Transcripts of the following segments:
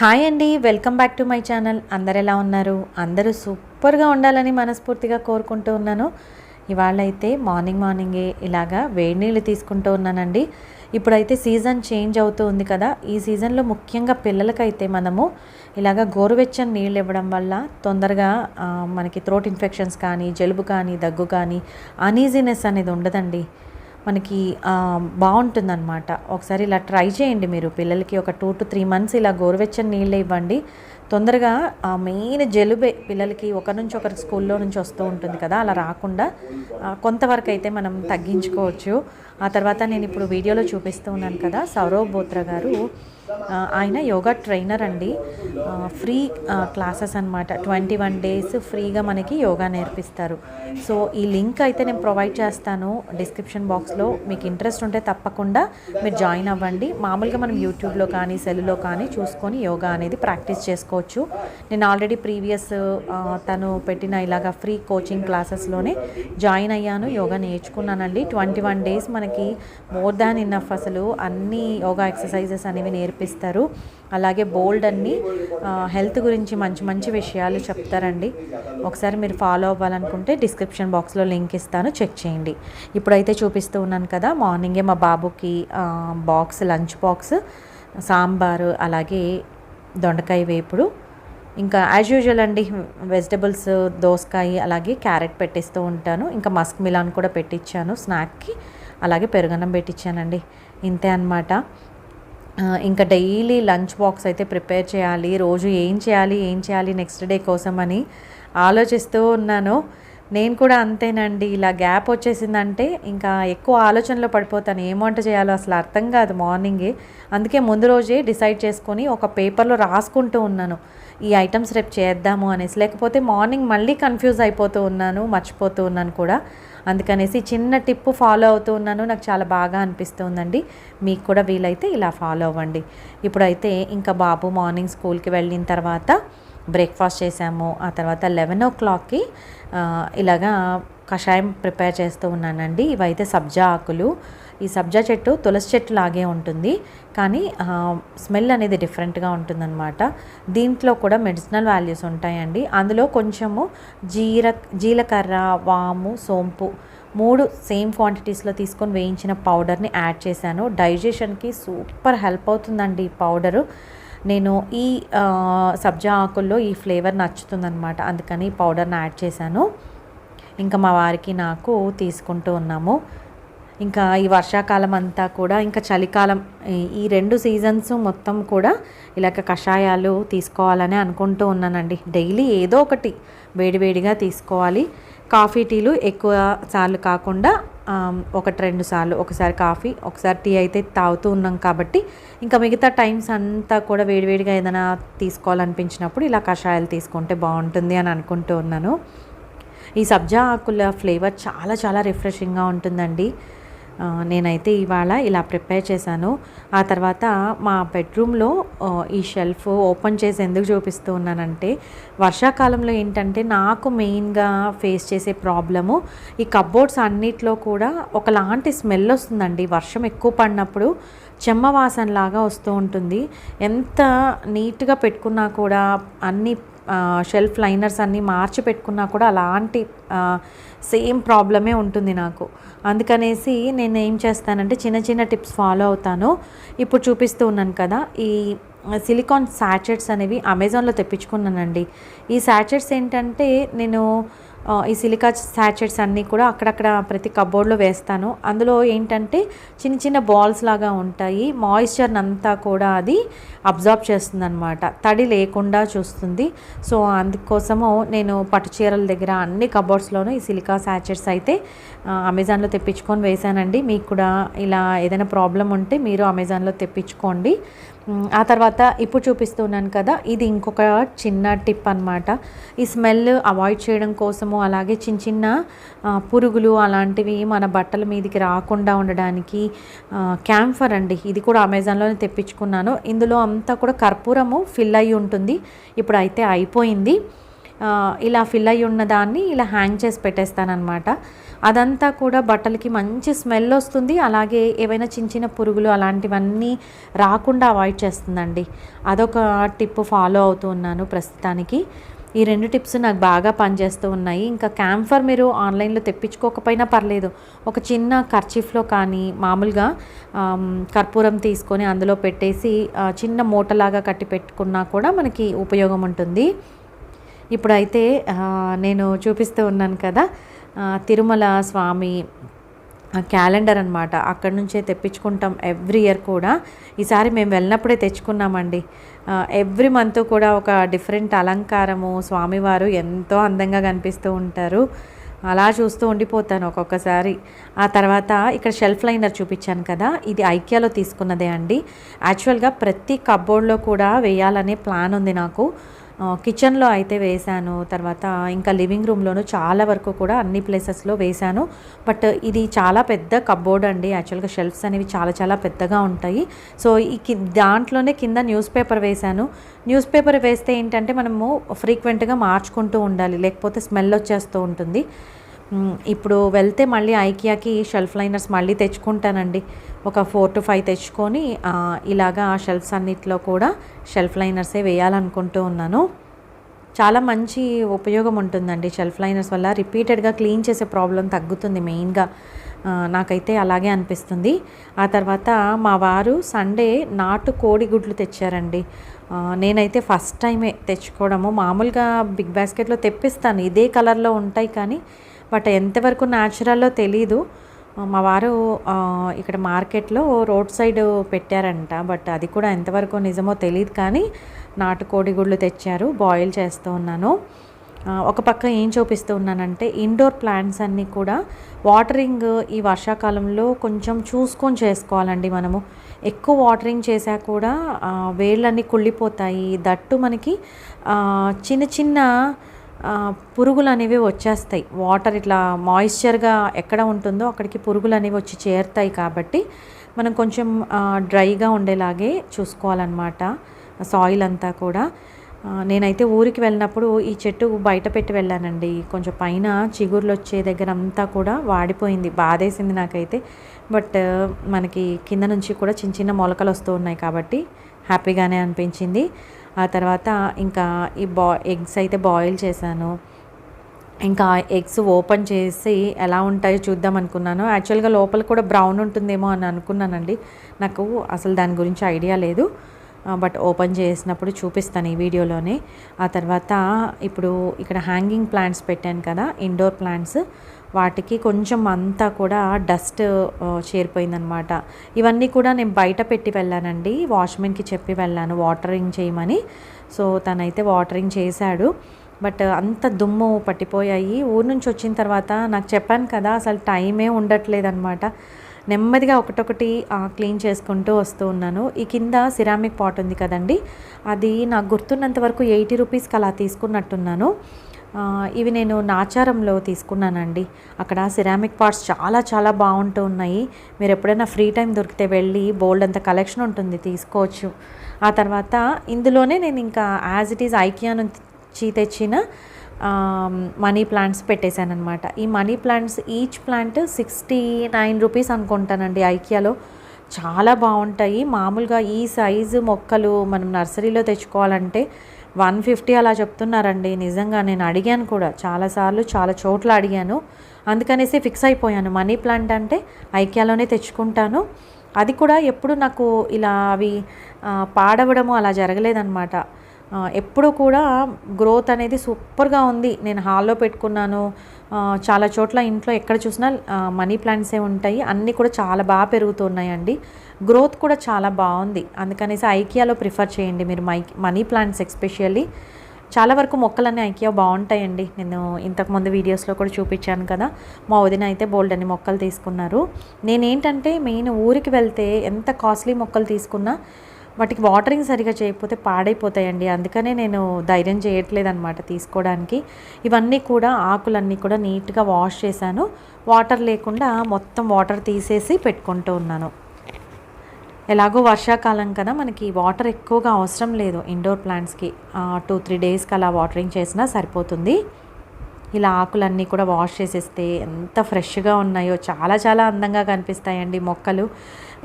Hi అండి, welcome back to my channel. అందరు ఎలా ఉన్నారు? అందరూ సూపర్గా ఉండాలని మనస్ఫూర్తిగా కోరుకుంటూ ఉన్నాను. ఇవాళ అయితే మార్నింగే ఇలాగా వేడి నీళ్ళు తీసుకుంటూ ఉన్నానండి. ఇప్పుడైతే సీజన్ చేంజ్ అవుతూ ఉంది కదా, ఈ సీజన్లో ముఖ్యంగా పిల్లలకైతే మనము ఇలాగ గోరువెచ్చని నీళ్ళు ఇవ్వడం వల్ల తొందరగా మనకి థ్రోట్ ఇన్ఫెక్షన్స్ కానీ, జలుబు కానీ, దగ్గు కానీ, అనీజీనెస్ అనేది ఉండదండి. మనకి బాగుంటుందన్నమాట. ఒకసారి ఇలా ట్రై చేయండి మీరు. పిల్లలకి ఒక 2 to 3 months ఇలా గోరువెచ్చని నీళ్ళే ఇవ్వండి. తొందరగా మెయిన్ జలుబే పిల్లలకి ఒకరి నుంచి ఒకరికి స్కూల్లో నుంచి వస్తూ ఉంటుంది కదా, అలా రాకుండా కొంతవరకు అయితే మనం తగ్గించుకోవచ్చు. ఆ తర్వాత నేను ఇప్పుడు వీడియోలో చూపిస్తూ ఉన్నాను కదా, సౌరవ్ బోత్రా గారు, ఆయన యోగా ట్రైనర్ అండి. ఫ్రీ క్లాసెస్ అనమాట. 21 days ఫ్రీగా మనకి యోగా నేర్పిస్తారు. సో ఈ లింక్ అయితే నేను ప్రొవైడ్ చేస్తాను డిస్క్రిప్షన్ బాక్స్లో. మీకు ఇంట్రెస్ట్ ఉంటే తప్పకుండా మీరు జాయిన్ అవ్వండి. మామూలుగా మనం యూట్యూబ్లో కానీ సెల్లో కానీ చూసుకొని యోగా అనేది ప్రాక్టీస్ చేసుకోవచ్చు. నేను ఆల్రెడీ ప్రీవియస్ తను పెట్టిన ఇలాగా ఫ్రీ కోచింగ్ క్లాసెస్లోనే జాయిన్ అయ్యాను, యోగా నేర్చుకున్నానండి. 21 days మనకి మోర్ దాన్ ఇన్నఫ్. అసలు అన్ని యోగా ఎక్సర్సైజెస్ అనేవి నేర్పిస్తారు. అలాగే బోల్డ్ అన్ని హెల్త్ గురించి మంచి మంచి విషయాలు చెప్తారండి. ఒకసారి మీరు ఫాలో అవ్వాలనుకుంటే డిస్క్రిప్షన్ బాక్స్లో లింక్ ఇస్తాను, చెక్ చేయండి. ఇప్పుడైతే చూపిస్తూ ఉన్నాను కదా, మార్నింగే మా బాబుకి లంచ్ బాక్స్ సాంబారు, అలాగే దొండకాయ వేపుడు, ఇంకా యాజ్ యూజువల్ అండి వెజిటబుల్స్, దోసకాయ, అలాగే క్యారెట్ పెట్టిస్తూ ఉంటాను. ఇంకా మస్క్ మిలాన్ కూడా పెట్టించాను స్నాక్కి, అలాగే పెరుగన్నం పెట్టించానండి. ఇంతే అన్నమాట. ఇంకా డైలీ లంచ్ బాక్స్ అయితే ప్రిపేర్ చేయాలి. రోజు ఏం చేయాలి నెక్స్ట్ డే కోసం అని ఆలోచిస్తూ ఉన్నాను. నేను కూడా అంతేనండి. ఇలా గ్యాప్ వచ్చేసిందంటే ఇంకా ఎక్కువ ఆలోచనలో పడిపోతాను. ఏం వంట చేయాలో అసలు అర్థం కాదు మార్నింగే. అందుకే ముందు రోజే డిసైడ్ చేసుకొని ఒక పేపర్లో రాసుకుంటూ ఉన్నాను, ఈ ఐటమ్స్ రేపు చేద్దాము అనేసి. లేకపోతే మార్నింగ్ మళ్ళీ కన్ఫ్యూజ్ అయిపోతూ ఉన్నాను, మర్చిపోతూ ఉన్నాను కూడా. అందుకనేసి చిన్న టిప్పు ఫాలో అవుతూ ఉన్నాను. నాకు చాలా బాగా అనిపిస్తుందండి. మీకు కూడా వీలైతే ఇలా ఫాలో అవ్వండి. ఇప్పుడైతే ఇంకా బాబు మార్నింగ్ స్కూల్కి వెళ్ళిన తర్వాత బ్రేక్ఫాస్ట్ చేసాము. ఆ తర్వాత 11 o'clockకి ఇలాగా కషాయం ప్రిపేర్ చేస్తూ ఉన్నానండి. ఇవైతే సబ్జా ఆకులు. ఈ సబ్జా చెట్టు తులసి చెట్టు లాగే ఉంటుంది, కానీ స్మెల్ అనేది డిఫరెంట్గా ఉంటుందన్నమాట. దీంట్లో కూడా మెడిసినల్ వాల్యూస్ ఉంటాయండి. అందులో కొంచెము జీలకర్ర, వాము, సోంపు 3 సేమ్ క్వాంటిటీస్లో తీసుకొని వేయించిన పౌడర్ని యాడ్ చేశాను. డైజెషన్కి సూపర్ హెల్ప్ అవుతుందండి ఈ పౌడరు. నేను ఈ సబ్జా ఆకుల్లో ఈ ఫ్లేవర్ నచ్చుతుందనమాట, అందుకని ఈ పౌడర్ని యాడ్ చేశాను. ఇంకా మా వారికి నాకు తీసుకుంటూ ఉన్నాము. ఇంకా ఈ వర్షాకాలం అంతా కూడా, ఇంకా చలికాలం, ఈ 2 seasons మొత్తం కూడా ఇలాగ కషాయాలు తీసుకోవాలని అనుకుంటూ ఉన్నానండి. డైలీ ఏదో ఒకటి వేడివేడిగా తీసుకోవాలి. కాఫీ టీలు ఎక్కువ సార్లు కాకుండా 1-2 సార్లు, ఒకసారి కాఫీ ఒకసారి టీ అయితే తాగుతూ ఉన్నాం కాబట్టి, ఇంకా మిగతా టైమ్స్ అంతా కూడా వేడివేడిగా ఏదైనా తీసుకోవాలనిపించినప్పుడు ఇలా కషాయాలు తీసుకుంటే బాగుంటుంది అని అనుకుంటూ ఉన్నాను. ఈ సబ్జా ఆకుల ఫ్లేవర్ చాలా చాలా రిఫ్రెషింగ్గా ఉంటుందండి. నేనైతే ఇవాళ ఇలా ప్రిపేర్ చేశాను. ఆ తర్వాత మా బెడ్రూమ్లో ఈ షెల్ఫ్ ఓపెన్ చేసి ఎందుకు చూపిస్తూ ఉన్నానంటే, వర్షాకాలంలో ఏంటంటే నాకు మెయిన్గా ఫేస్ చేసే ప్రాబ్లము, ఈ కబోర్డ్స్ అన్నిట్లో కూడా ఒకలాంటి స్మెల్ వస్తుందండి. వర్షం ఎక్కువ పడినప్పుడు చెమ్మ వాసనలాగా వస్తూ ఉంటుంది. ఎంత నీట్గా పెట్టుకున్నా కూడా, అన్ని షెల్ఫ్ లైనర్స్ అన్నీ మార్చి పెట్టుకున్నా కూడా అలాంటి సేమ్ ప్రాబ్లమే ఉంటుంది నాకు. అందుకనేసి నేను ఏం చేస్తానంటే చిన్న చిన్న టిప్స్ ఫాలో అవుతాను. ఇప్పుడు చూపిస్తూ ఉన్నాను కదా, ఈ సిలికాన్ శాచెట్స్ అనేవి అమెజాన్లో తెప్పించుకున్నానండి. ఈ శాచెట్స్ ఏంటంటే, నేను ఈ సిలికా శాచెట్స్ అన్నీ కూడా అక్కడక్కడ ప్రతి కబోర్డ్లో వేస్తాను. అందులో ఏంటంటే చిన్న చిన్న బాల్స్ లాగా ఉంటాయి. మాయిశ్చర్ని అంతా కూడా అది అబ్జార్బ్ చేస్తుంది అనమాట, తడి లేకుండా చూస్తుంది. సో అందుకోసము నేను పట్టు చీరల దగ్గర అన్ని కబోర్డ్స్లోనూ ఈ సిలికా శాచెట్స్ అయితే అమెజాన్లో తెప్పించుకొని వేసానండి. మీకు కూడా ఇలా ఏదైనా ప్రాబ్లం ఉంటే మీరు అమెజాన్లో తెప్పించుకోండి. ఆ తర్వాత ఇప్పుడు చూపిస్తున్నాను కదా, ఇది ఇంకొక చిన్న టిప్ అనమాట. ఈ స్మెల్ అవాయిడ్ చేయడం కోసము, అలాగే చిన్న చిన్న పురుగులు అలాంటివి మన బట్టల మీదకి రాకుండా ఉండడానికి క్యాంఫర్ అండి, ఇది కూడా అమెజాన్లోనే తెప్పించుకున్నాను. ఇందులో అంతా కూడా కర్పూరము ఫిల్ అయ్యి ఉంటుంది. ఇప్పుడు అయితే అయిపోయింది. ఇలా ఫిల్ అయ్యి ఉన్న దాన్ని ఇలా హ్యాంగ్ చేసి పెట్టేస్తానన్నమాట. అదంతా కూడా బట్టలకి మంచి స్మెల్ వస్తుంది, అలాగే ఏవైనా చిన్న చిన్న పురుగులు అలాంటివన్నీ రాకుండా అవాయిడ్ చేస్తుందండి. అదొక టిప్ ఫాలో అవుతూ ఉన్నాను ప్రస్తుతానికి. ఈ 2 టిప్స్ నాకు బాగా పనిచేస్తూ ఉన్నాయి. ఇంకా క్యాంఫర్ మీరు ఆన్లైన్లో తెప్పించుకోకపోయినా పర్లేదు, ఒక చిన్న కర్చీఫ్లో కానీ మామూలుగా కర్పూరం తీసుకొని అందులో పెట్టేసి చిన్న మూటలాగా కట్టి పెట్టుకున్నా కూడా మనకి ఉపయోగం ఉంటుంది. ఇప్పుడైతే నేను చూపిస్తూ ఉన్నాను కదా తిరుమల స్వామి క్యాలెండర్ అనమాట. అక్కడి నుంచే తెప్పించుకుంటాం ఎవ్రీ ఇయర్ కూడా. ఈసారి మేము వెళ్ళినప్పుడే తెచ్చుకున్నామండి. ఎవ్రీ మంత్ కూడా ఒక డిఫరెంట్ అలంకారము, స్వామివారు ఎంతో అందంగా కనిపిస్తూ ఉంటారు. అలా చూస్తూ ఉండిపోతాను ఒక్కొక్కసారి. ఆ తర్వాత ఇక్కడ షెల్ఫ్ లైనర్ చూపించాను కదా, ఇది ఐకియాలో తీసుకున్నదే అండి. యాక్చువల్గా ప్రతి కబోర్డ్లో కూడా వేయాలనే ప్లాన్ ఉంది నాకు. కిచెన్లో అయితే వేశాను, తర్వాత ఇంకా లివింగ్ రూమ్లోనూ చాలా వరకు కూడా అన్ని ప్లేసెస్లో వేశాను. బట్ ఇది చాలా పెద్ద కబోర్డ్ అండి. యాక్చువల్గా షెల్ఫ్స్ అనేవి చాలా చాలా పెద్దగా ఉంటాయి. సో దాంట్లోనే కింద న్యూస్ పేపర్ వేశాను. న్యూస్ పేపర్ వేస్తే ఏంటంటే మనము ఫ్రీక్వెంట్గా మార్చుకుంటూ ఉండాలి, లేకపోతే స్మెల్ వచ్చేస్తూ ఉంటుంది. ఇప్పుడు వెళ్తే మళ్ళీ ఐకియాకి షెల్ఫ్ లైనర్స్ మళ్ళీ తెచ్చుకుంటానండి. ఒక 4 to 5 తెచ్చుకొని ఇలాగా షెల్ఫ్స్ అన్నిట్లో కూడా షెల్ఫ్ లైనర్సే వేయాలనుకుంటూ ఉన్నాను. చాలా మంచి ఉపయోగం ఉంటుందండి షెల్ఫ్ లైనర్స్ వల్ల. రిపీటెడ్గా క్లీన్ చేసే ప్రాబ్లం తగ్గుతుంది మెయిన్గా. నాకైతే అలాగే అనిపిస్తుంది. ఆ తర్వాత మా వారు సండే నాటు కోడిగుడ్లు తెచ్చారండి. నేనైతే ఫస్ట్ టైమే తెచ్చుకోవడము. మామూలుగా బిగ్ బాస్కెట్లో తెప్పిస్తాను, ఇదే కలర్లో ఉంటాయి కానీ బట్ ఎంతవరకు న్యాచురల్లో తెలీదు. మా వారు ఇక్కడ మార్కెట్లో రోడ్ సైడ్ పెట్టారంట, బట్ అది కూడా ఎంతవరకు నిజమో తెలియదు. కానీ నాటుకోడి గుళ్ళు తెచ్చారు, బాయిల్ చేస్తూ ఉన్నాను. ఒక పక్క ఏం చూపిస్తూ ఉన్నానంటే ఇండోర్ ప్లాంట్స్ అన్నీ కూడా వాటరింగ్ ఈ వర్షాకాలంలో కొంచెం చూసుకొని చేసుకోవాలండి. మనము ఎక్కువ వాటరింగ్ చేసా కూడా వేళ్ళన్నీ కుళ్ళిపోతాయి. దట్టు మనకి చిన్న చిన్న పురుగులు అనేవి వచ్చేస్తాయి. వాటర్ ఇట్లా మాయిశ్చర్గా ఎక్కడ ఉంటుందో అక్కడికి పురుగులు అనేవి వచ్చి చేరుతాయి. కాబట్టి మనం కొంచెం డ్రైగా ఉండేలాగే చూసుకోవాలన్నమాట సాయిల్ అంతా కూడా. నేనైతే ఊరికి వెళ్ళినప్పుడు ఈ చెట్టు బయట పెట్టి వెళ్ళానండి. కొంచెం పైన చిగుర్లు వచ్చే దగ్గర అంతా కూడా వాడిపోయింది, బాధేసింది నాకైతే. బట్ మనకి కింద నుంచి కూడా చిన్న చిన్న మొలకలు వస్తూ ఉన్నాయి కాబట్టి హ్యాపీగానే అనిపించింది. ఆ తర్వాత ఇంకా ఈ ఎగ్స్ అయితే బాయిల్ చేశాను. ఇంకా ఎగ్స్ ఓపెన్ చేసి ఎలా ఉంటాయో చూద్దాం అనుకున్నాను. యాక్చువల్గా లోపల కూడా బ్రౌన్ ఉంటుందేమో అని అనుకున్నానండి. నాకు అసలు దాని గురించి ఐడియా లేదు, బట్ ఓపెన్ చేసినప్పుడు చూపిస్తాను ఈ వీడియోలోనే. ఆ తర్వాత ఇప్పుడు ఇక్కడ హ్యాంగింగ్ ప్లాంట్స్ పెట్టాను కదా, ఇండోర్ ప్లాంట్స్, వాటికి కొంచెం అంతా కూడా డస్ట్ చేరిపోయిందనమాట. ఇవన్నీ కూడా నేను బయట పెట్టి వెళ్ళానండి, వాచ్మెన్కి చెప్పి వెళ్ళాను వాటరింగ్ చేయమని. సో తనైతే వాటరింగ్ చేశాడు, బట్ అంత దుమ్ము పట్టిపోయాయి. ఊరు నుంచి వచ్చిన తర్వాత నాకు చెప్పాను కదా అసలు టైమే ఉండట్లేదన్నమాట. నెమ్మదిగా ఒకటొకటి క్లీన్ చేసుకుంటూ వస్తూ ఉన్నాను. ఈ కింద సిరామిక్ పాట్ ఉంది కదండి, అది నాకు గుర్తున్నంత వరకు 80 రూపీస్కి అలా తీసుకున్నట్టున్నాను. ఇవి నేను నాచారంలో తీసుకున్నానండి. అక్కడ సిరామిక్ పాట్స్ చాలా చాలా బాగుంటూ ఉన్నాయి. మీరు ఎప్పుడైనా ఫ్రీ టైం దొరికితే వెళ్ళి బోల్డ్ అంత కలెక్షన్ ఉంటుంది, తీసుకోవచ్చు. ఆ తర్వాత ఇందులోనే నేను ఇంకా యాజ్ ఇట్ ఈజ్ ఐకియా నుంచి తెచ్చిన మనీ ప్లాంట్స్ పెట్టేశాను అనమాట. ఈ money plants each plant 69 rupees అనుకుంటానండి ఐకియాలో. చాలా బాగుంటాయి. మామూలుగా ఈ సైజు మొక్కలు మనం నర్సరీలో తెచ్చుకోవాలంటే 150 అలా చెప్తున్నారండి. నిజంగా నేను అడిగాను కూడా చాలాసార్లు, చాలా చోట్ల అడిగాను. అందుకనేసి ఫిక్స్ అయిపోయాను, మనీ ప్లాంట్ అంటే ఐకియాలోనే తెచ్చుకుంటాను. అది కూడా ఎప్పుడు నాకు ఇలా అవి పాడవడము అలా జరగలేదన్నమాట. ఎప్పుడు కూడా గ్రోత్ అనేది సూపర్గా ఉంది. నేను హాల్లో పెట్టుకున్నాను, చాలా చోట్ల ఇంట్లో ఎక్కడ చూసినా మనీ ప్లాంట్సే ఉంటాయి. అన్నీ కూడా చాలా బాగా పెరుగుతున్నాయండి. గ్రోత్ కూడా చాలా బాగుంది. అందుకనేసి ఐకియాలో ప్రిఫర్ చేయండి మీరు మనీ ప్లాంట్స్ ఎస్పెషల్లీ. చాలా వరకు మొక్కలన్నీ ఐకియా బాగుంటాయండి. నేను ఇంతకుముందు వీడియోస్లో కూడా చూపించాను కదా, మా వదిన అయితే బోల్డ్ అన్ని మొక్కలు తీసుకున్నారు. నేనేంటంటే మెయిన్ ఊరికి వెళ్తే ఎంత కాస్ట్లీ మొక్కలు తీసుకున్నా వాటికి వాటరింగ్ సరిగా చేయకపోతే పాడైపోతాయండి. అందుకనే నేను ధైర్యం చేయట్లేదు అనమాట తీసుకోవడానికి. ఇవన్నీ కూడా ఆకులన్నీ కూడా నీట్గా వాష్ చేశాను. వాటర్ లేకుండా మొత్తం వాటర్ తీసేసి పెట్టుకుంటూ ఉన్నాను. ఎలాగో వర్షాకాలం కదా, మనకి వాటర్ ఎక్కువగా అవసరం లేదు ఇండోర్ ప్లాంట్స్కి. 2-3 డేస్కి అలా వాటరింగ్ చేసినా సరిపోతుంది. ఇలా ఆకులన్నీ కూడా వాష్ చేసేస్తే ఎంత ఫ్రెష్గా ఉన్నాయో, చాలా చాలా అందంగా కనిపిస్తాయండి మొక్కలు.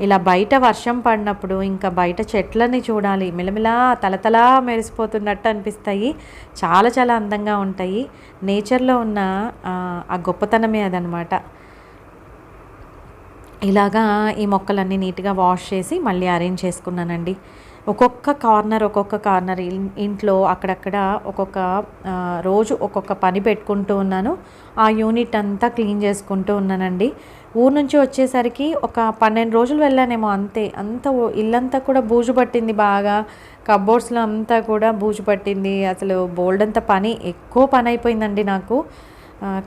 ఇలా బయట వర్షం పడినప్పుడు ఇంకా బయట చెట్లని చూడాలి, మిలమిలా తలతలా మెరిసిపోతున్నట్టు అనిపిస్తాయి. చాలా చాలా అందంగా ఉంటాయి. నేచర్లో ఉన్న ఆ గొప్పతనమే అదనమాట. ఇలాగా ఈ మొక్కలన్నీ నీట్గా వాష్ చేసి మళ్ళీ అరేంజ్ చేసుకున్నానండి. ఒక్కొక్క కార్నర్ ఇంట్లో అక్కడక్కడ ఒక్కొక్క రోజు ఒక్కొక్క పని పెట్టుకుంటూ ఉన్నాను. ఆ యూనిట్ అంతా క్లీన్ చేసుకుంటూ ఉన్నానండి. ఊరు నుంచి వచ్చేసరికి ఒక 12 రోజులు వెళ్ళానేమో అంతే. ఇల్లంతా కూడా బూజు పట్టింది బాగా. కబోర్డ్స్లో అంతా కూడా బూజు పట్టింది. అసలు బోల్డంత పని, ఎక్కువ పని అయిపోయిందండి నాకు.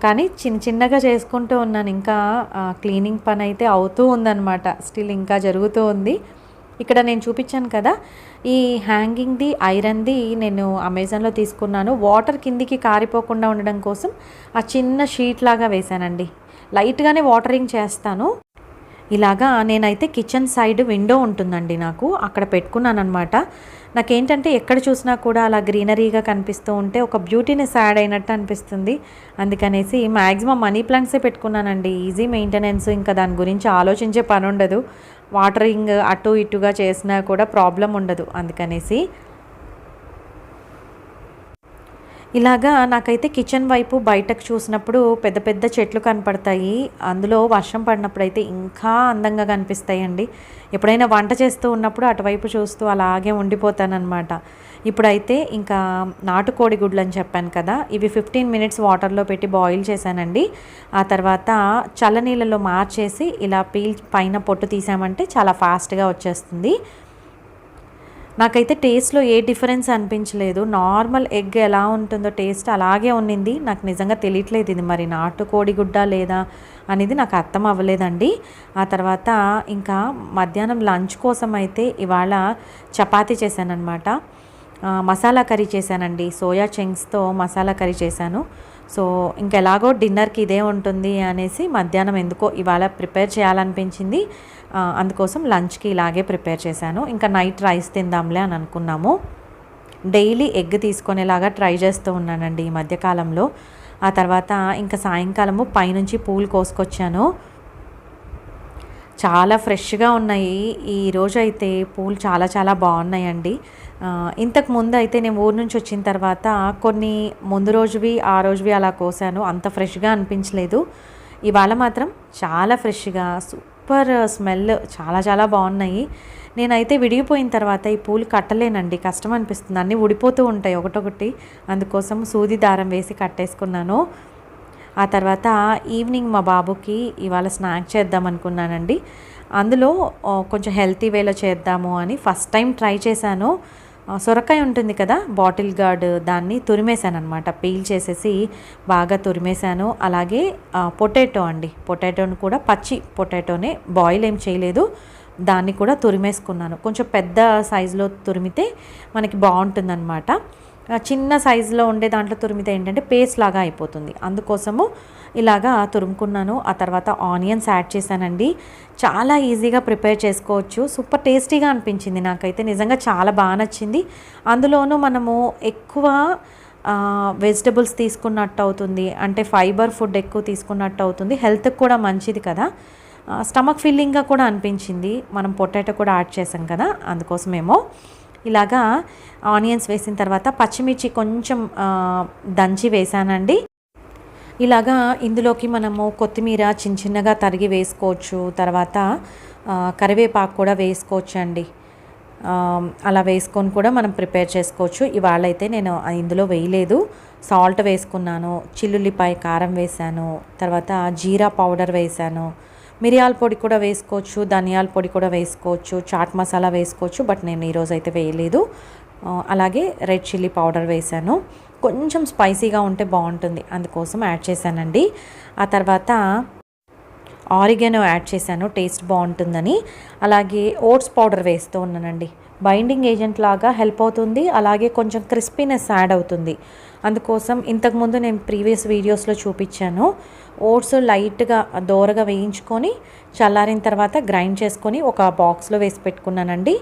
కానీ చిన్నగా చేసుకుంటూ ఉన్నాను. ఇంకా క్లీనింగ్ పని అయితే అవుతూ ఉందన్నమాట. స్టిల్ ఇంకా జరుగుతూ ఉంది. ఇక్కడ నేను చూపించాను కదా, ఈ హ్యాంగింగ్ది ఐరన్ది నేను అమెజాన్లో తీసుకున్నాను. వాటర్ కిందికి కారిపోకుండా ఉండడం కోసం ఆ చిన్న షీట్ లాగా వేశానండి. లైట్గానే వాటరింగ్ చేస్తాను. ఇలాగా నేనైతే కిచెన్ సైడ్ విండో ఉంటుందండి నాకు, అక్కడ పెట్టుకున్నాను అనమాట. నాకేంటంటే ఎక్కడ చూసినా కూడా అలా గ్రీనరీగా కనిపిస్తూ ఉంటే ఒక బ్యూటీనెస్ యాడ్ అయినట్టు అనిపిస్తుంది. అందుకనేసి మ్యాక్సిమం మనీ ప్లాంట్సే పెట్టుకున్నానండి. ఈజీ మెయింటెనెన్స్, ఇంకా దాని గురించి ఆలోచించే పని ఉండదు. వాటరింగ్ అటు ఇటుగా చేసినా కూడా ప్రాబ్లం ఉండదు. అందుకనేసి ఇలాగా నాకైతే కిచెన్ వైపు బయటకు చూసినప్పుడు పెద్ద పెద్ద చెట్లు కనపడతాయి. అందులో వర్షం పడినప్పుడైతే ఇంకా అందంగా కనిపిస్తాయండి. ఎప్పుడైనా వంట చేస్తూ ఉన్నప్పుడు అటువైపు చూస్తూ అలాగే ఉండిపోతానన్నమాట. ఇప్పుడైతే ఇంకా నాటుకోడి గుడ్లు అని చెప్పాను కదా, ఇవి 15 మినిట్స్ వాటర్లో పెట్టి బాయిల్ చేశానండి. ఆ తర్వాత చల్లనీళ్ళలో మార్చేసి ఇలా పైన పొట్టు తీసామంటే చాలా ఫాస్ట్గా వచ్చేస్తుంది. నాకైతే టేస్ట్లో ఏ డిఫరెన్స్ అనిపించలేదు. నార్మల్ ఎగ్ ఎలా ఉంటుందో టేస్ట్ అలాగే ఉన్నింది. నాకు నిజంగా తెలియట్లేదు ఇది మరి నాటుకోడి గుడ్డ లేదా అనేది నాకు అర్థం అవ్వలేదండి. ఆ తర్వాత ఇంకా మధ్యాహ్నం లంచ్ కోసం అయితే ఇవాళ చపాతీ చేశానన్నమాట. మసాలా కర్రీ చేశానండి. సోయా చంక్స్తో మసాలా కర్రీ చేశాను. సో ఇంకెలాగో డిన్నర్కి ఇదే ఉంటుంది అనేసి మధ్యాహ్నం ఎందుకో ఇవాళ ప్రిపేర్ చేయాలనిపించింది. అందుకోసం లంచ్కి ఇలాగే ప్రిపేర్ చేశాను. ఇంకా నైట్ రైస్ తిందాంలే అని అనుకున్నాము. డైలీ ఎగ్ తీసుకునేలాగా ట్రై చేస్తూ ఉన్నానండి ఈ మధ్యకాలంలో. ఆ తర్వాత ఇంకా సాయంకాలము పైనుంచి పూలు కోసుకొచ్చాను. చాలా ఫ్రెష్గా ఉన్నాయి. ఈరోజు అయితే పూలు చాలా చాలా బాగున్నాయండి. ఇంతకు ముందు అయితే నేను ఊరు నుంచి వచ్చిన తర్వాత కొన్ని ముందు రోజువి ఆ రోజువి అలా కోసాను. అంత ఫ్రెష్గా అనిపించలేదు. ఇవాళ మాత్రం చాలా ఫ్రెష్గా సూపర్ స్మెల్, చాలా చాలా బాగున్నాయి. నేనైతే విడిగిపోయిన తర్వాత ఈ పూలు కట్టలేనండి, కష్టం అనిపిస్తుంది. అన్నీ ఊడిపోతూ ఉంటాయి ఒకటొకటి. అందుకోసం సూది దారం వేసి కట్టేసుకున్నాను. ఆ తర్వాత ఈవినింగ్ మా బాబుకి ఇవాళ స్నాక్ చేద్దాం అనుకున్నానండి. అందులో కొంచెం హెల్తీ వేలో చేద్దాము అని ఫస్ట్ టైం ట్రై చేశాను. సొరకాయ ఉంటుంది కదా, బాటిల్ గార్డ్, దాన్ని తురిమేశాను అనమాట. పీల్ చేసేసి బాగా తురిమేశాను. అలాగే పొటాటో అండి, పొటాటోని కూడా పచ్చి పొటాటోనే, బాయిల్ ఏం చేయలేదు, దాన్ని కూడా తురిమేసుకున్నాను. కొంచెం పెద్ద సైజులో తురిమితే మనకి బాగుంటుందన్నమాట. చిన్న సైజులో ఉండే దాంట్లో తురిమితే ఏంటంటే పేస్ట్ లాగా అయిపోతుంది. అందుకోసము ఇలాగా తురుముకున్నాను. ఆ తర్వాత ఆనియన్స్ యాడ్ చేశానండి. చాలా ఈజీగా ప్రిపేర్ చేసుకోవచ్చు. సూపర్ టేస్టీగా అనిపించింది నాకైతే, నిజంగా చాలా బాగా నచ్చింది. అందులోనూ మనము ఎక్కువ వెజిటబుల్స్ తీసుకున్నట్టు అవుతుంది, అంటే ఫైబర్ ఫుడ్ ఎక్కువ తీసుకున్నట్టు అవుతుంది. హెల్త్కి కూడా మంచిది కదా, స్టమక్ ఫిల్లింగ్గా కూడా అనిపించింది. మనం పొటాటో కూడా యాడ్ చేసాం కదా, అందుకోసమేమో. ఇలాగా ఆనియన్స్ వేసిన తర్వాత పచ్చిమిర్చి కొంచెం దంచి వేసానండి. ఇలాగా ఇందులోకి మనము కొత్తిమీర చిన్నగా తరిగి వేసుకోవచ్చు. తర్వాత కరివేపాకు కూడా వేసుకోవచ్చు అండి. అలా వేసుకొని కూడా మనం ప్రిపేర్ చేసుకోవచ్చు. ఇవాళ అయితే నేను ఇందులో వేయలేదు. సాల్ట్ వేసుకున్నాను, చిల్లుల్లిపాయ కారం వేసాను, తర్వాత జీరా పౌడర్ వేసాను, మిరియాల పొడి కూడా వేసుకోవచ్చు, ధనియాల పొడి కూడా వేసుకోవచ్చు, చాట్ మసాలా వేసుకోవచ్చు. బట్ నేను ఈరోజు అయితే వేయలేదు. అలాగే రెడ్ చిల్లీ పౌడర్ వేసాను. కొంచెం స్పైసీగా ఉంటే బాగుంటుంది, అందుకోసం యాడ్ చేశానండి. ఆ తర్వాత ఆరిగానో యాడ్ చేశాను, టేస్ట్ బాగుంటుందని. అలాగే ఓట్స్ పౌడర్ వేస్తూ ఉన్నానండి. బైండింగ్ ఏజెంట్ లాగా హెల్ప్ అవుతుంది. అలాగే కొంచెం క్రిస్పీనెస్ యాడ్ అవుతుంది. అందుకోసం ఇంతకుముందు నేను ప్రీవియస్ వీడియోస్లో చూపించాను. ఓట్స్ లైట్గా దోరగా వేయించుకొని చల్లారిన తర్వాత గ్రైండ్ చేసుకొని ఒక బాక్స్లో వేసి పెట్టుకున్నానండి.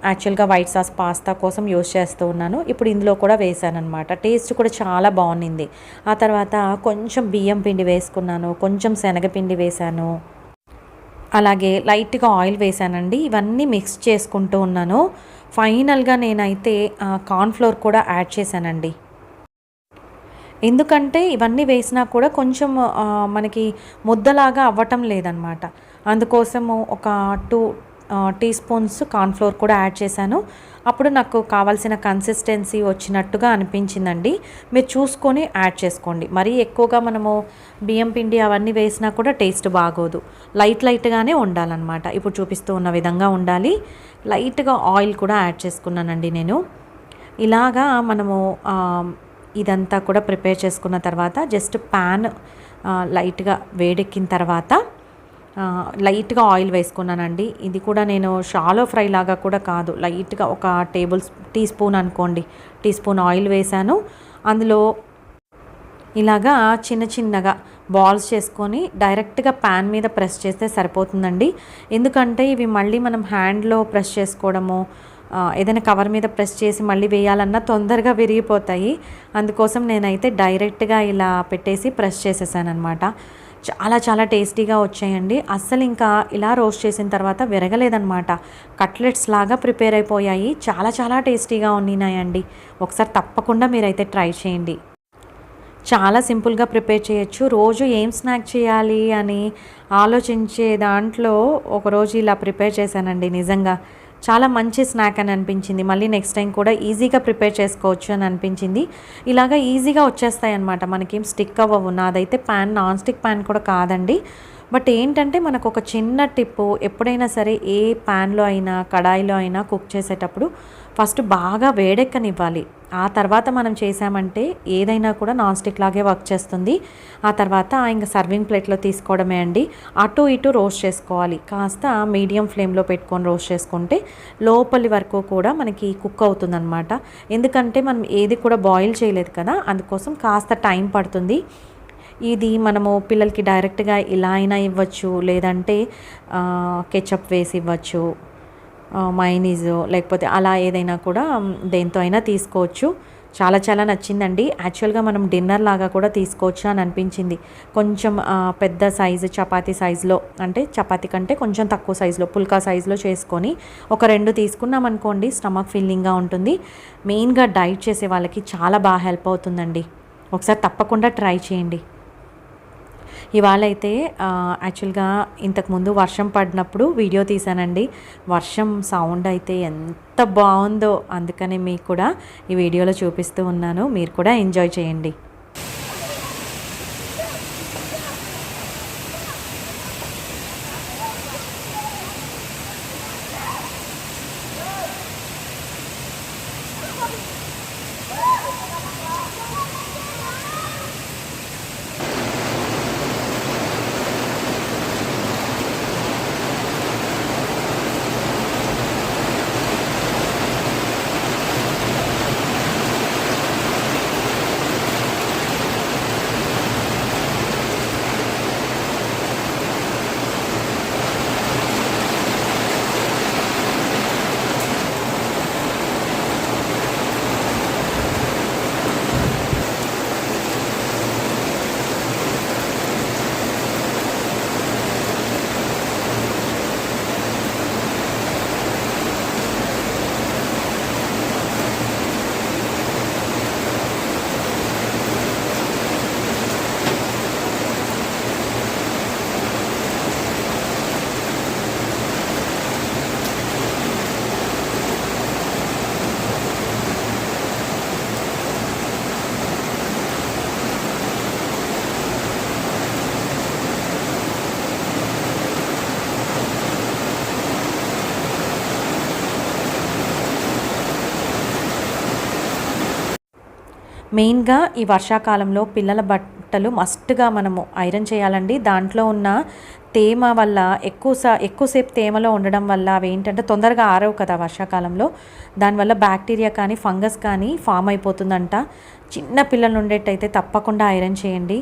యాక్చువల్గా వైట్ సాస్ పాస్తా కోసం యూస్ చేస్తూ ఉన్నాను. ఇప్పుడు ఇందులో కూడా వేసాను అనమాట. టేస్ట్ కూడా చాలా బాగుంది. ఆ తర్వాత కొంచెం బియ్యం పిండి వేసుకున్నాను, కొంచెం శనగపిండి వేసాను, అలాగే లైట్గా ఆయిల్ వేసానండి. ఇవన్నీ మిక్స్ చేసుకుంటూ ఉన్నాను. ఫైనల్గా నేనైతే కార్న్ఫ్లోర్ కూడా యాడ్ చేశానండి. ఎందుకంటే ఇవన్నీ వేసినా కూడా కొంచెం మనకి ముద్దలాగా అవ్వటం లేదనమాట. అందుకోసము ఒక 2 టీ స్పూన్స్ కార్న్ఫ్లోర్ కూడా యాడ్ చేశాను. అప్పుడు నాకు కావాల్సిన కన్సిస్టెన్సీ వచ్చినట్టుగా అనిపించిందండి. మీరు చూసుకొని యాడ్ చేసుకోండి. మరీ ఎక్కువగా మనము బియ్యం పిండి అవన్నీ వేసినా కూడా టేస్ట్ బాగోదు. లైట్గానే ఉండాలన్నమాట. ఇప్పుడు చూపిస్తూ ఉన్న విధంగా ఉండాలి. లైట్గా ఆయిల్ కూడా యాడ్ చేసుకున్నానండి నేను. ఇలాగా మనము ఇదంతా కూడా ప్రిపేర్ చేసుకున్న తర్వాత జస్ట్ ప్యాన్ లైట్గా వేడెక్కిన తర్వాత లైట్గా ఆయిల్ వేసుకున్నానండి. ఇది కూడా నేను షాలో ఫ్రై లాగా కూడా కాదు, లైట్గా ఒక టీ స్పూన్ అనుకోండి, టీ స్పూన్ ఆయిల్ వేసాను. అందులో ఇలాగా చిన్నగా బాల్స్ చేసుకొని డైరెక్ట్గా ప్యాన్ మీద ప్రెస్ చేస్తే సరిపోతుందండి. ఎందుకంటే ఇవి మళ్ళీ మనం హ్యాండ్లో ప్రెస్ చేసుకోవడము, ఏదైనా కవర్ మీద ప్రెస్ చేసి మళ్ళీ వేయాలన్నా తొందరగా విరిగిపోతాయి. అందుకోసం నేనైతే డైరెక్ట్గా ఇలా పెట్టేసి ప్రెస్ చేసేసాను అనమాట. చాలా టేస్టీగా వచ్చాయండి. అస్సలు ఇంకా ఇలా రోస్ట్ చేసిన తర్వాత విరగలేదనమాట. కట్లెట్స్ లాగా ప్రిపేర్ అయిపోయాయి. చాలా టేస్టీగా ఉన్నాయండి. ఒకసారి తప్పకుండా మీరైతే ట్రై చేయండి. చాలా సింపుల్గా ప్రిపేర్ చేయొచ్చు. రోజు ఏం స్నాక్ చేయాలి అని ఆలోచించే దాంట్లో ఒకరోజు ఇలా ప్రిపేర్ చేశానండి. నిజంగా చాలా మంచి స్నాక్ అని అనిపించింది. మళ్ళీ నెక్స్ట్ టైం కూడా ఈజీగా ప్రిపేర్ చేసుకోవచ్చు అని అనిపించింది. ఇలాగా ఈజీగా వచ్చేస్తాయి అన్నమాట, మనకేం స్టిక్ అవ్వవు. నాదైతే నాన్ స్టిక్ ప్యాన్ కూడా కాదండి. బట్ ఏంటంటే మనకు ఒక చిన్న టిప్పు, ఎప్పుడైనా సరే ఏ ప్యాన్లో అయినా కడాయిలో అయినా కుక్ చేసేటప్పుడు ఫస్ట్ బాగా వేడెక్కనివ్వాలి. ఆ తర్వాత మనం చేసామంటే ఏదైనా కూడా నాన్ స్టిక్ లాగే వర్క్ చేస్తుంది. ఆ తర్వాత ఇంకా సర్వింగ్ ప్లేట్లో తీసుకోవడమే అండి. అటు ఇటు రోస్ట్ చేసుకోవాలి. కాస్త మీడియం ఫ్లేమ్లో పెట్టుకొని రోస్ట్ చేసుకుంటే లోపలి వరకు కూడా మనకి కుక్ అవుతుందన్నమాట. ఎందుకంటే మనం ఏది కూడా బాయిల్ చేయలేదు కదా, అందుకోసం కాస్త టైం పడుతుంది. ఇది మనము పిల్లలకి డైరెక్ట్గా ఇలా అయినా ఇవ్వచ్చు, లేదంటే కెచప్ వేసి ఇవ్వచ్చు, మైనీస్ లేకపోతే అలా ఏదైనా కూడా దేంతో అయినా తీసుకోవచ్చు. చాలా నచ్చిందండి. యాక్చువల్గా మనం డిన్నర్ లాగా కూడా తీసుకోవచ్చు అని అనిపించింది. కొంచెం పెద్ద సైజు చపాతీ సైజులో, అంటే చపాతీ కంటే కొంచెం తక్కువ సైజులో, పుల్కా సైజులో చేసుకొని ఒక 2 తీసుకున్నాం అనుకోండి, స్టమక్ ఫిల్లింగ్గా ఉంటుంది. మెయిన్గా డైట్ చేసే వాళ్ళకి చాలా బాగా హెల్ప్ అవుతుందండి. ఒకసారి తప్పకుండా ట్రై చేయండి. ఇవాళ అయితే యాక్చువల్గా ఇంతకుముందు వర్షం పడినప్పుడు వీడియో తీశానండి. వర్షం సౌండ్ అయితే ఎంత బాగుందో, అందుకని మీకు కూడా ఈ వీడియోలో చూపిస్తూ ఉన్నాను. మీరు కూడా ఎంజాయ్ చేయండి. మెయిన్గా ఈ వర్షాకాలంలో పిల్లల బట్టలు మస్ట్గా మనము ఐరన్ చేయాలండి. దాంట్లో ఉన్న తేమ వల్ల ఎక్కువసేపు తేమలో ఉండడం వల్ల అవి ఏంటంటే తొందరగా ఆరవు కదా వర్షాకాలంలో. దానివల్ల బ్యాక్టీరియా కానీ ఫంగస్ కానీ ఫామ్ అయిపోతుందంట. చిన్న పిల్లలు ఉండేటైతే తప్పకుండా ఐరన్ చేయండి.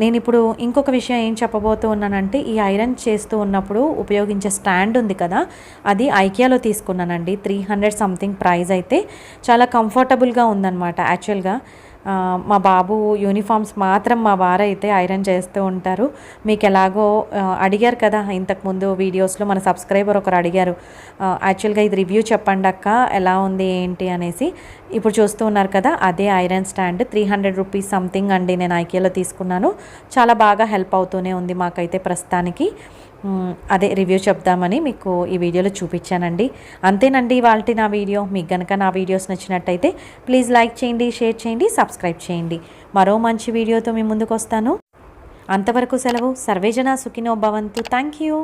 నేను ఇప్పుడు ఇంకొక విషయం ఏం చెప్పబోతూ ఉన్నానంటే, ఈ ఐరన్ చేస్తూ ఉన్నప్పుడు ఉపయోగించే స్టాండ్ ఉంది కదా, అది ఐకియాలో తీసుకున్నానండి. 300 సంథింగ్ ప్రైస్ అయితే చాలా కంఫర్టబుల్గా ఉందన్నమాట. యాక్చువల్గా మా బాబు యూనిఫామ్స్ మాత్రం మా వారైతే ఐరన్ చేస్తూ ఉంటారు. మీకు ఎలాగో అడిగారు కదా ఇంతకుముందు వీడియోస్లో, మన సబ్స్క్రైబర్ ఒకరు అడిగారు యాక్చువల్గా ఇది రివ్యూ చెప్పండి అక్క ఎలా ఉంది ఏంటి అనేసి. ఇప్పుడు చూస్తూ ఉన్నారు కదా, అదే ఐరన్ స్టాండ్ 300 రూపీస్ సంథింగ్ అండి. నేను ఐకియాలో తీసుకున్నాను. చాలా బాగా హెల్ప్ అవుతూనే ఉంది మాకైతే ప్రస్తుతానికి. అదే రివ్యూ చెప్దామని మీకు ఈ వీడియోలో చూపించానండి. అంతేనండి ఇవాల్టి నా వీడియో. మీకు కనుక నా వీడియోస్ నచ్చినట్టయితే ప్లీజ్ లైక్ చేయండి, షేర్ చేయండి, సబ్స్క్రైబ్ చేయండి. మరో మంచి వీడియోతో మీ ముందుకు వస్తాను. అంతవరకు సెలవు. సర్వేజన సుఖినో భవంతు. Thank you.